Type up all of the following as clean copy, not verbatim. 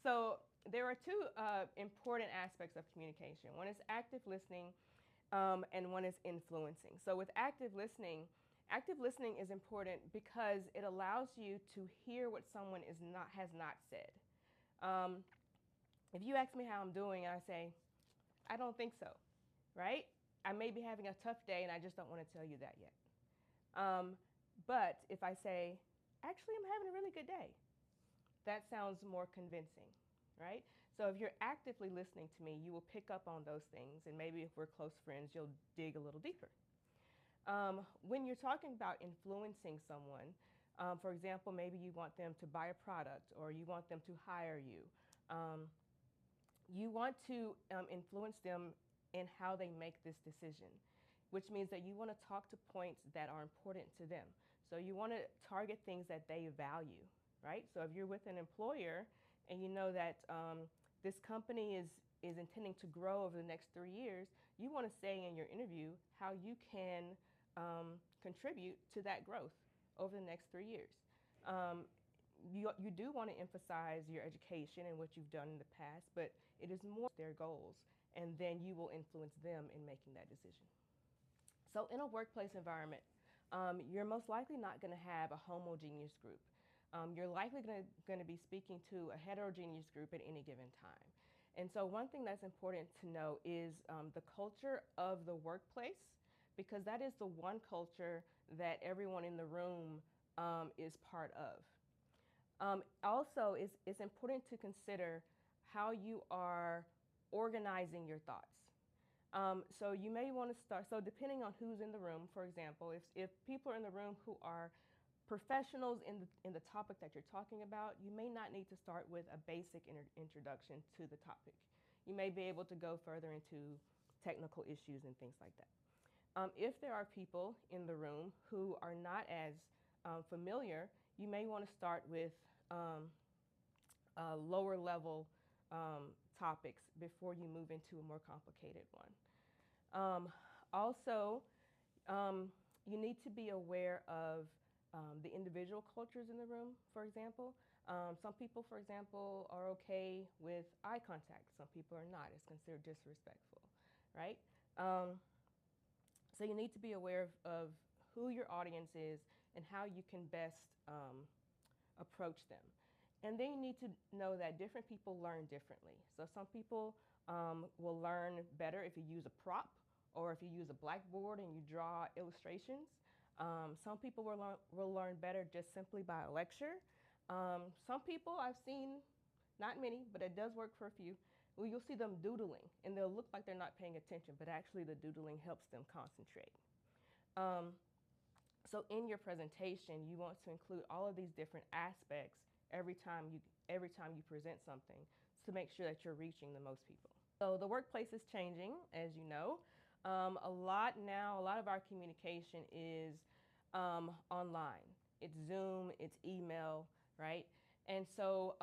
So there are two important aspects of communication. One is active listening, and one is influencing. So with active listening is important because it allows you to hear what someone has not said. Um, if you ask me how I'm doing and I say, I don't think so, right? I may be having a tough day and I just don't want to tell you that yet. Um, but if I say, actually, I'm having a really good day, that sounds more convincing, right? So if you're actively listening to me, you will pick up on those things, and maybe if we're close friends, you'll dig a little deeper. When you're talking about influencing someone, for example, maybe you want them to buy a product or you want them to hire you. You want to influence them in how they make this decision, which means that you want to talk to points that are important to them. So you want to target things that they value, right? So if you're with an employer and you know that this company is intending to grow over the next 3 years, you want to say in your interview how you can contribute to that growth over the next 3 years. You do want to emphasize your education and what you've done in the past, but it is more their goals, and then you will influence them in making that decision. So in a workplace environment, you're most likely not going to have a homogeneous group. You're likely going to be speaking to a heterogeneous group at any given time. And so one thing that's important to know is the culture of the workplace, because that is the one culture that everyone in the room is part of. Also, it's important to consider how you are organizing your thoughts. So you may want to start, so depending on who's in the room, for example, if people are in the room who are professionals in the topic that you're talking about, you may not need to start with a basic introduction to the topic. You may be able to go further into technical issues and things like that. If there are people in the room who are not as familiar, you may want to start with lower level topics before you move into a more complicated one. Also, you need to be aware of the individual cultures in the room, for example. Some people, for example, are okay with eye contact. Some people are not. It's considered disrespectful, right? So you need to be aware of who your audience is and how you can best approach them. And then you need to know that different people learn differently. So some people will learn better if you use a prop or if you use a blackboard and you draw illustrations. Some people will learn better just simply by a lecture. Some people I've seen, not many, but it does work for a few, well, you'll see them doodling and they'll look like they're not paying attention, but actually the doodling helps them concentrate. So in your presentation, you want to include all of these different aspects every time you present something to make sure that you're reaching the most people. So the workplace is changing, as you know. A lot of our communication is online. It's Zoom, it's email, right? And so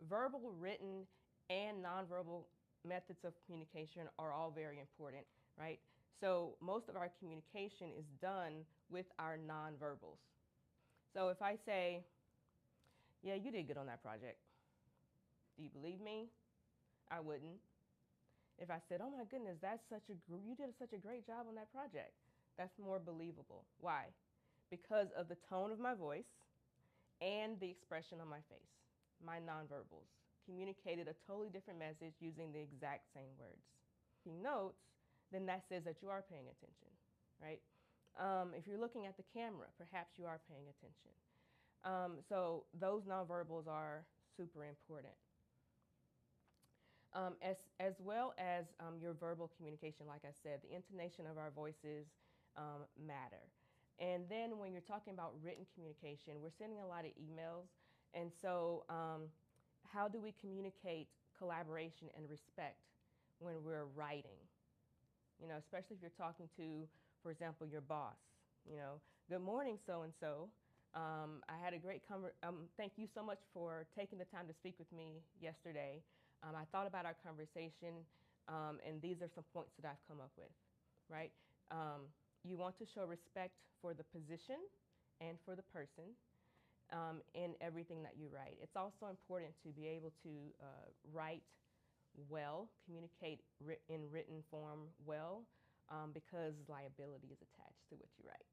verbal, written, and nonverbal methods of communication are all very important, right? So most of our communication is done with our nonverbals. So if I say, yeah, you did good on that project. Do you believe me? I wouldn't. If I said, oh my goodness, you did such a great job on that project, that's more believable. Why? Because of the tone of my voice and the expression on my face. My nonverbals communicated a totally different message using the exact same words. Taking notes, then that says that you are paying attention, right? If you're looking at the camera, perhaps you are paying attention. So those nonverbals are super important. As well as your verbal communication, like I said, the intonation of our voices matter. And then when you're talking about written communication, we're sending a lot of emails. And so how do we communicate collaboration and respect when we're writing? You know, especially if you're talking to, for example, your boss. You know, good morning, so-and-so. I had a great thank you so much for taking the time to speak with me yesterday. I thought about our conversation, and these are some points that I've come up with, right? You want to show respect for the position and for the person. in everything that you write. It's also important to be able to write well, communicate in written form well, because liability is attached to what you write.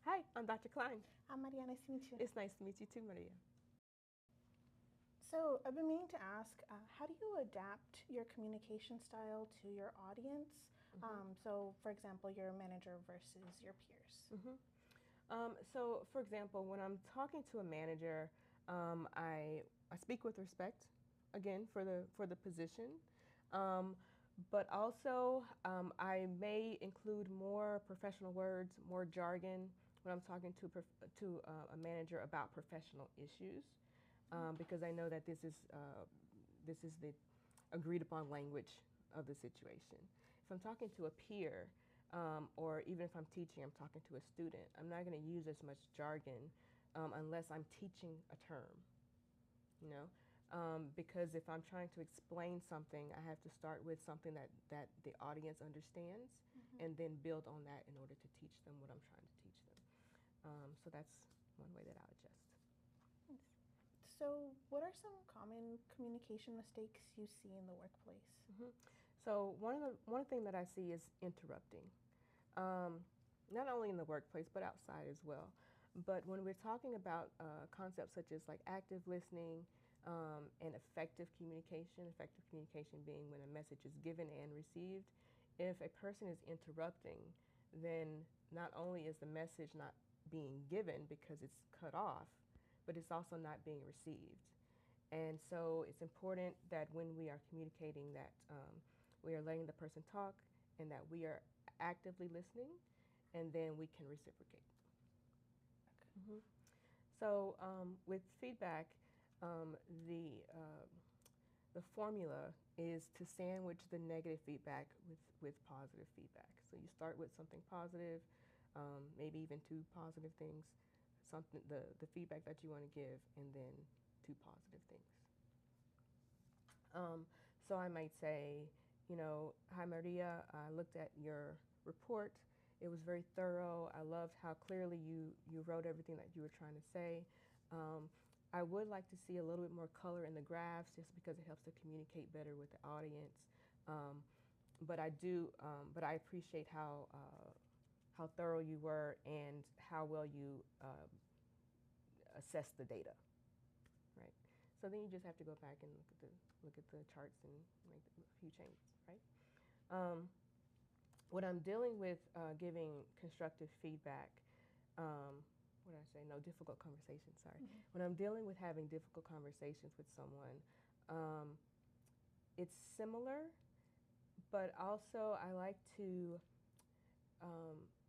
Hi, I'm Dr. Cline. Hi, Maria. Nice to meet you. It's nice to meet you too, Maria. So, I've been meaning to ask, how do you adapt your communication style to your audience? So, for example, your manager versus your peers. So, for example, when I'm talking to a manager, I speak with respect, again for the position, but also I may include more professional words, more jargon when I'm talking to a manager about professional issues, because I know that this is the agreed upon language of the situation. If I'm talking to a peer, or even if I'm teaching, I'm talking to a student, I'm not going to use as much jargon unless I'm teaching a term, you know? Because if I'm trying to explain something, I have to start with something that the audience understands and then build on that in order to teach them what I'm trying to teach them. So that's one way that I'll adjust. So, what are some common communication mistakes you see in the workplace? So one thing that I see is interrupting, not only in the workplace but outside as well. But when we're talking about concepts such as like active listening and effective communication being when a message is given and received, if a person is interrupting, then not only is the message not being given because it's cut off, but it's also not being received. And so it's important that when we are communicating that we are letting the person talk and that we are actively listening, and then we can reciprocate. Okay. So with feedback, the formula is to sandwich the negative feedback with positive feedback. So you start with something positive, maybe even two positive things, something the feedback that you want to give, and then two positive things. So I might say, you know, hi Maria, I looked at your report. It was very thorough. I loved how clearly you wrote everything that you were trying to say. I would like to see a little bit more color in the graphs just because it helps to communicate better with the audience. But I appreciate how thorough you were and how well you assessed the data, right? So then you just have to go back and look at the charts and make a few changes, right? When I'm dealing with giving constructive feedback, what did I say? No, difficult conversations, sorry. When I'm dealing with having difficult conversations with someone, it's similar, but also I like to,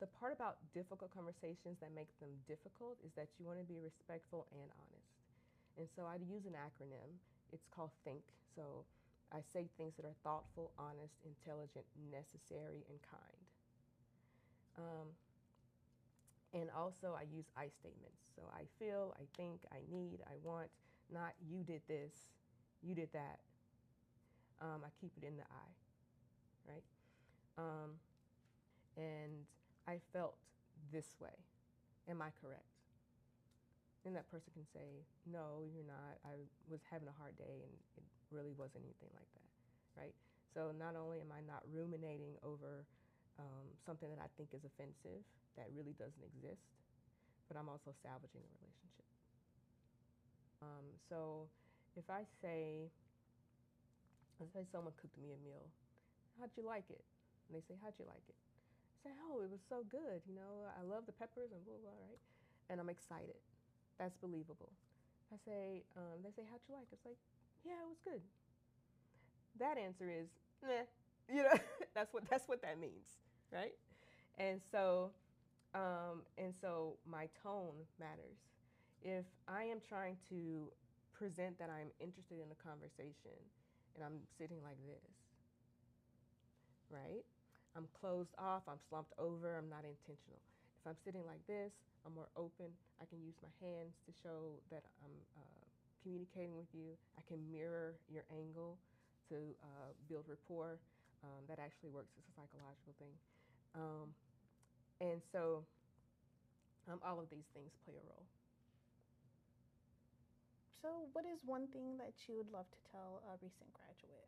the part about difficult conversations that make them difficult is that you want to be respectful and honest. And so I use an acronym. It's called THINK. So I say things that are thoughtful, honest, intelligent, necessary, and kind. And also I use I statements. So I feel, I think, I need, I want, not you did this, you did that. I keep it in the I, right? And I felt this way. Am I correct? And that person can say, no, you're not. I was having a hard day and it really wasn't anything like that, right? So not only am I not ruminating over something that I think is offensive that really doesn't exist, but I'm also salvaging the relationship. So if I say, let's say someone cooked me a meal, how'd you like it? And they say, how'd you like it? I say, oh, it was so good. You know, I love the peppers and blah, blah, right? And I'm excited. That's believable. I say, they say, how'd you like it? It's like, yeah, it was good. That answer is, meh. You know, that's what that means, right? And so my tone matters. If I am trying to present that I'm interested in a conversation and I'm sitting like this, right? I'm closed off, I'm slumped over, I'm not intentional. If I'm sitting like this, I'm more open. I can use my hands to show that I'm communicating with you. I can mirror your angle to build rapport. That actually works as a psychological thing. And so all of these things play a role. So, what is one thing that you would love to tell a recent graduate?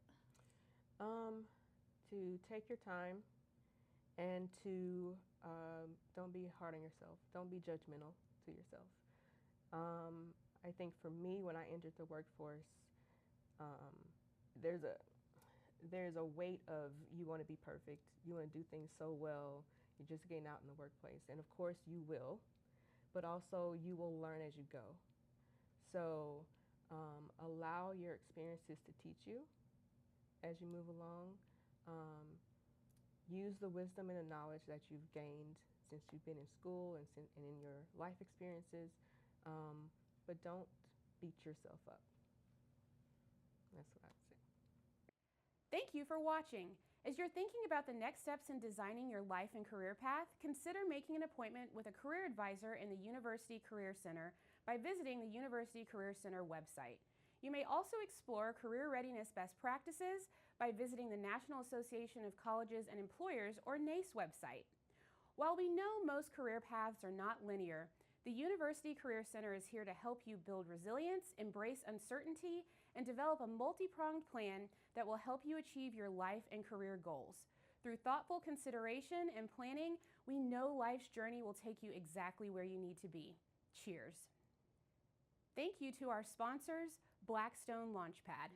To take your time and to don't be hard on yourself. Don't be judgmental to yourself. I think for me, when I entered the workforce, um, there's a there's a weight of you want to be perfect. You want to do things so well. You're just getting out in the workplace, and of course you will, but also you will learn as you go. So allow your experiences to teach you as you move along. Um, use the wisdom and the knowledge that you've gained since you've been in school and in your life experiences, but don't beat yourself up. That's what I'd say. Thank you for watching. As you're thinking about the next steps in designing your life and career path, consider making an appointment with a career advisor in the University Career Center by visiting the University Career Center website. You may also explore career readiness best practices by visiting the National Association of Colleges and Employers, or NACE website. While we know most career paths are not linear, the University Career Center is here to help you build resilience, embrace uncertainty, and develop a multi-pronged plan that will help you achieve your life and career goals. Through thoughtful consideration and planning, we know life's journey will take you exactly where you need to be. Cheers. Thank you to our sponsors, Blackstone Launchpad.